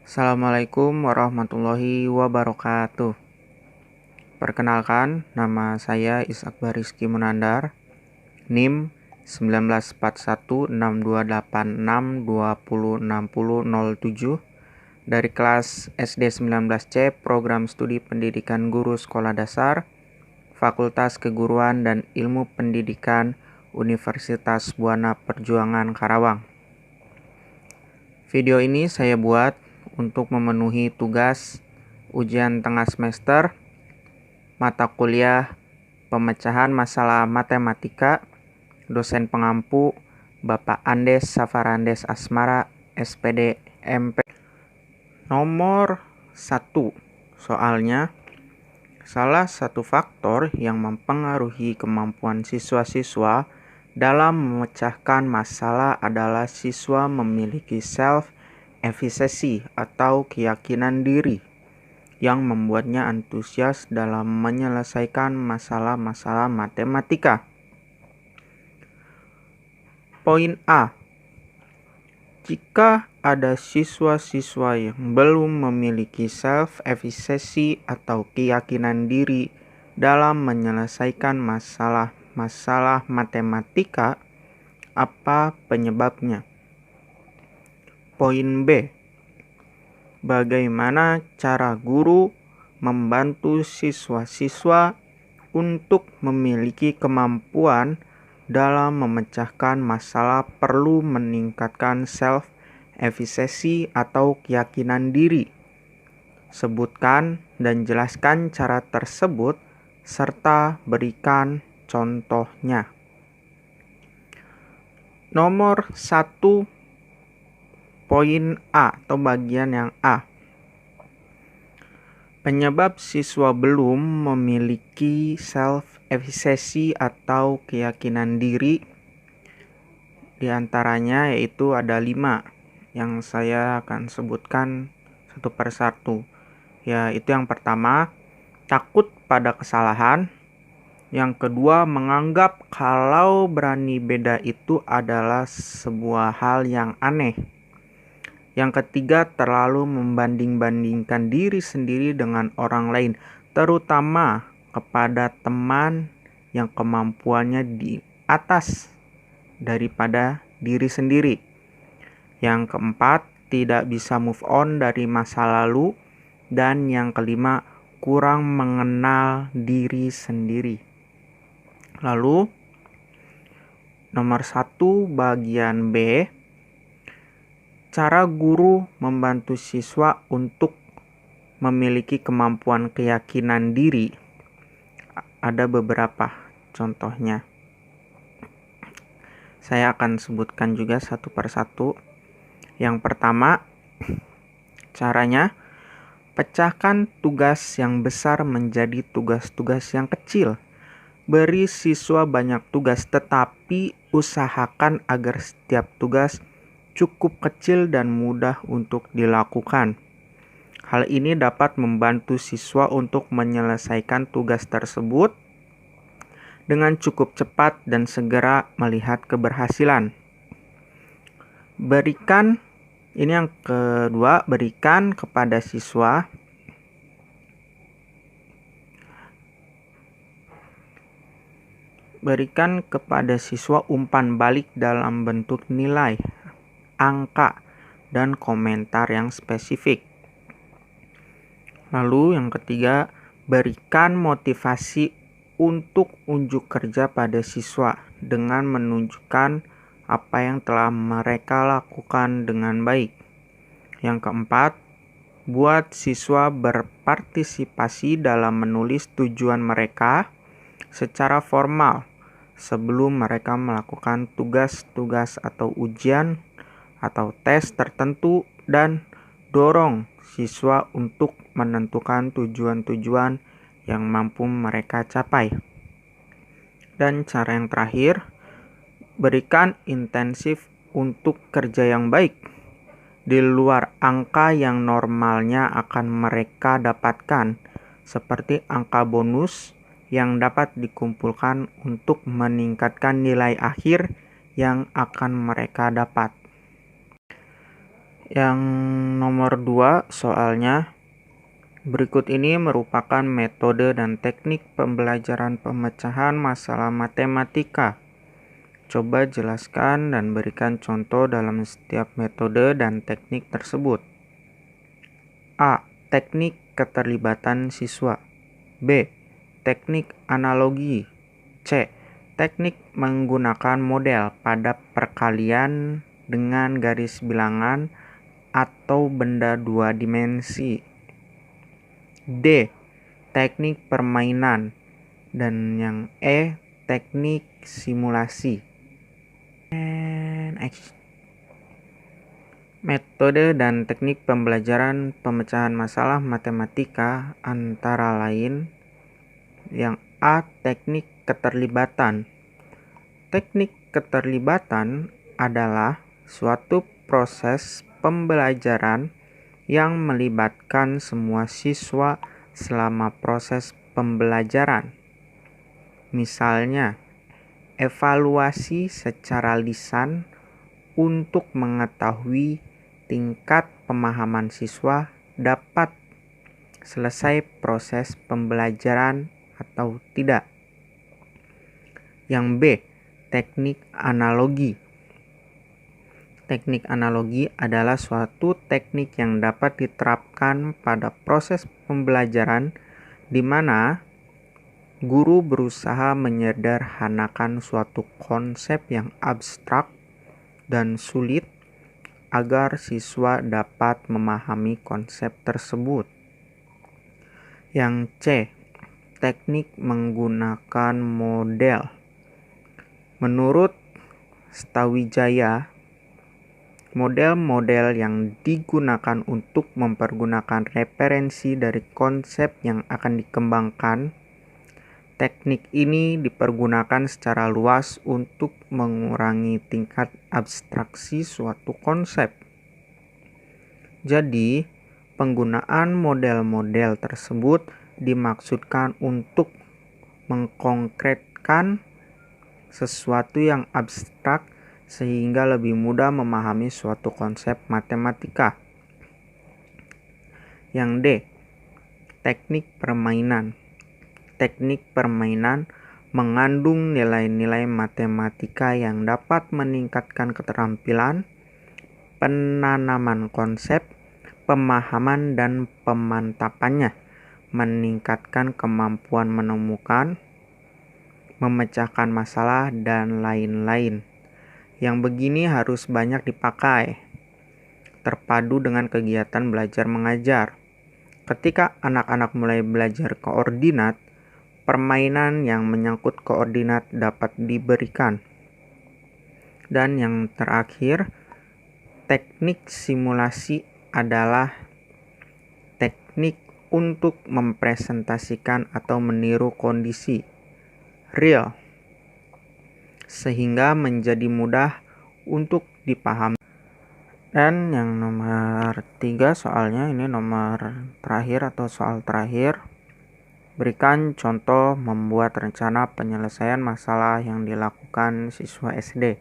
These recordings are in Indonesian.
Assalamualaikum warahmatullahi wabarakatuh. Perkenalkan, nama saya Ishak Bariski Munandar, NIM 19416286206007 dari kelas SD 19C Program Studi Pendidikan Guru Sekolah Dasar, Fakultas Keguruan dan Ilmu Pendidikan Universitas Buana Perjuangan Karawang. Video ini saya buat untuk memenuhi tugas ujian tengah semester mata kuliah pemecahan masalah matematika dosen pengampu Bapak Andes Safarandes Asmara SPD MP. Nomor 1. Soalnya, salah satu faktor yang mempengaruhi kemampuan siswa-siswa dalam memecahkan masalah adalah siswa memiliki self-efficacy atau keyakinan diri yang membuatnya antusias dalam menyelesaikan masalah-masalah matematika. Poin A. Jika ada siswa-siswa yang belum memiliki self-efficacy atau keyakinan diri dalam menyelesaikan masalah matematika, apa penyebabnya? Poin B. Bagaimana cara guru membantu siswa-siswa untuk memiliki kemampuan dalam memecahkan masalah perlu meningkatkan self-efficacy atau keyakinan diri? Sebutkan dan jelaskan cara tersebut serta berikan contohnya. Nomor 1, poin A atau bagian yang A. Penyebab siswa belum memiliki self-efficacy atau keyakinan diri diantaranya yaitu ada 5 yang saya akan sebutkan satu persatu. Yaitu yang pertama, takut pada kesalahan. Yang kedua, menganggap kalau berani beda itu adalah sebuah hal yang aneh. Yang ketiga, terlalu membanding-bandingkan diri sendiri dengan orang lain, terutama kepada teman yang kemampuannya di atas daripada diri sendiri. Yang keempat, tidak bisa move on dari masa lalu. Dan yang kelima, kurang mengenal diri sendiri. Lalu, nomor 1 bagian B, cara guru membantu siswa untuk memiliki kemampuan keyakinan diri. Ada beberapa contohnya. Saya akan sebutkan juga satu persatu. Yang pertama, caranya pecahkan tugas yang besar menjadi tugas-tugas yang kecil. Beri siswa banyak tugas, tetapi usahakan agar setiap tugas cukup kecil dan mudah untuk dilakukan. Hal ini dapat membantu siswa untuk menyelesaikan tugas tersebut dengan cukup cepat dan segera melihat keberhasilan. Ini yang kedua, berikan kepada siswa umpan balik dalam bentuk nilai, angka, dan komentar yang spesifik. Lalu yang ketiga, berikan motivasi untuk unjuk kerja pada siswa dengan menunjukkan apa yang telah mereka lakukan dengan baik. Yang keempat, buat siswa berpartisipasi dalam menulis tujuan mereka secara formal sebelum mereka melakukan tugas-tugas atau ujian atau tes tertentu, dan dorong siswa untuk menentukan tujuan-tujuan yang mampu mereka capai. Dan cara yang terakhir, berikan intensif untuk kerja yang baik di luar angka yang normalnya akan mereka dapatkan, seperti angka bonus yang dapat dikumpulkan untuk meningkatkan nilai akhir yang akan mereka dapat. Yang nomor 2 soalnya, berikut ini merupakan metode dan teknik pembelajaran pemecahan masalah matematika. Coba jelaskan dan berikan contoh dalam setiap metode dan teknik tersebut. A. Teknik keterlibatan siswa. B. Teknik analogi. C. Teknik menggunakan model pada perkalian dengan garis bilangan atau benda dua dimensi. D. Teknik permainan. Dan yang E. Teknik simulasi. Metode dan teknik pembelajaran pemecahan masalah matematika antara lain yang A. Teknik keterlibatan. Teknik keterlibatan adalah suatu proses pembelajaran yang melibatkan semua siswa selama proses pembelajaran. Misalnya, evaluasi secara lisan untuk mengetahui tingkat pemahaman siswa dapat selesai proses pembelajaran atau tidak. Yang B. Teknik analogi. Teknik analogi adalah suatu teknik yang dapat diterapkan pada proses pembelajaran di mana guru berusaha menyederhanakan suatu konsep yang abstrak dan sulit agar siswa dapat memahami konsep tersebut. Yang C. Teknik menggunakan model. Menurut Stawijaya, model-model yang digunakan untuk mempergunakan referensi dari konsep yang akan dikembangkan, teknik ini dipergunakan secara luas untuk mengurangi tingkat abstraksi suatu konsep. Jadi, penggunaan model-model tersebut dimaksudkan untuk mengkonkretkan sesuatu yang abstrak sehingga lebih mudah memahami suatu konsep matematika. Yang D. Teknik permainan. Teknik permainan mengandung nilai-nilai matematika yang dapat meningkatkan keterampilan, penanaman konsep, pemahaman dan pemantapannya, meningkatkan kemampuan menemukan, memecahkan masalah, dan lain-lain. Yang begini harus banyak dipakai, terpadu dengan kegiatan belajar mengajar. Ketika anak-anak mulai belajar koordinat, permainan yang menyangkut koordinat dapat diberikan. Dan yang terakhir, teknik simulasi adalah teknik untuk mempresentasikan atau meniru kondisi real sehingga menjadi mudah untuk dipahami. Dan yang nomor 3 soalnya, ini nomor terakhir atau soal terakhir. Berikan contoh membuat rencana penyelesaian masalah yang dilakukan siswa SD.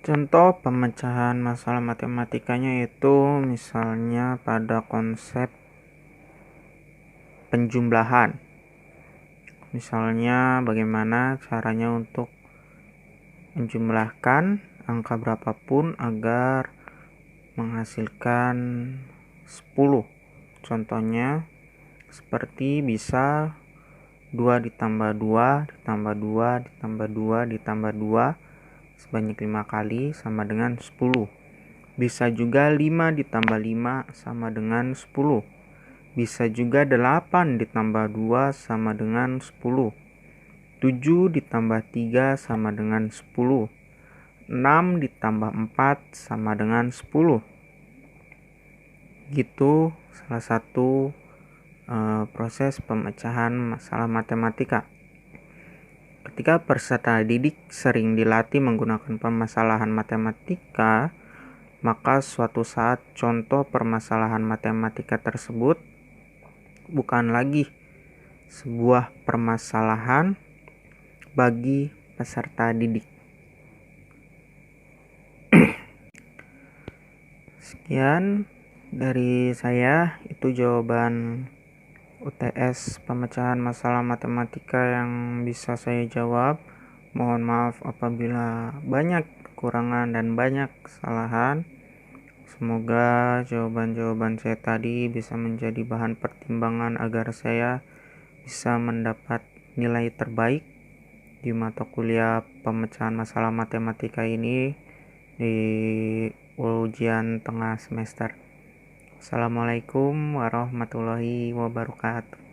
Contoh pemecahan masalah matematikanya itu misalnya pada konsep penjumlahan. Misalnya bagaimana caranya untuk menjumlahkan angka berapapun agar menghasilkan 10. Contohnya seperti bisa 2 ditambah 2 ditambah 2 ditambah 2 ditambah 2 sebanyak 5 kali sama dengan 10. Bisa juga 5 ditambah 5 sama dengan 10. Bisa juga 8 ditambah 2 sama dengan 10. 7 ditambah 3 sama dengan 10. 6 ditambah 4 sama dengan 10. Gitu salah satu proses pemecahan masalah matematika. Ketika peserta didik sering dilatih menggunakan permasalahan matematika, maka suatu saat contoh permasalahan matematika tersebut bukan lagi sebuah permasalahan bagi peserta didik. Sekian dari saya, itu jawaban UTS pemecahan masalah matematika yang bisa saya jawab. Mohon maaf apabila banyak kekurangan dan banyak kesalahan. Semoga jawaban-jawaban saya tadi bisa menjadi bahan pertimbangan agar saya bisa mendapat nilai terbaik di mata kuliah pemecahan masalah matematika ini di ujian tengah semester. Assalamualaikum warahmatullahi wabarakatuh.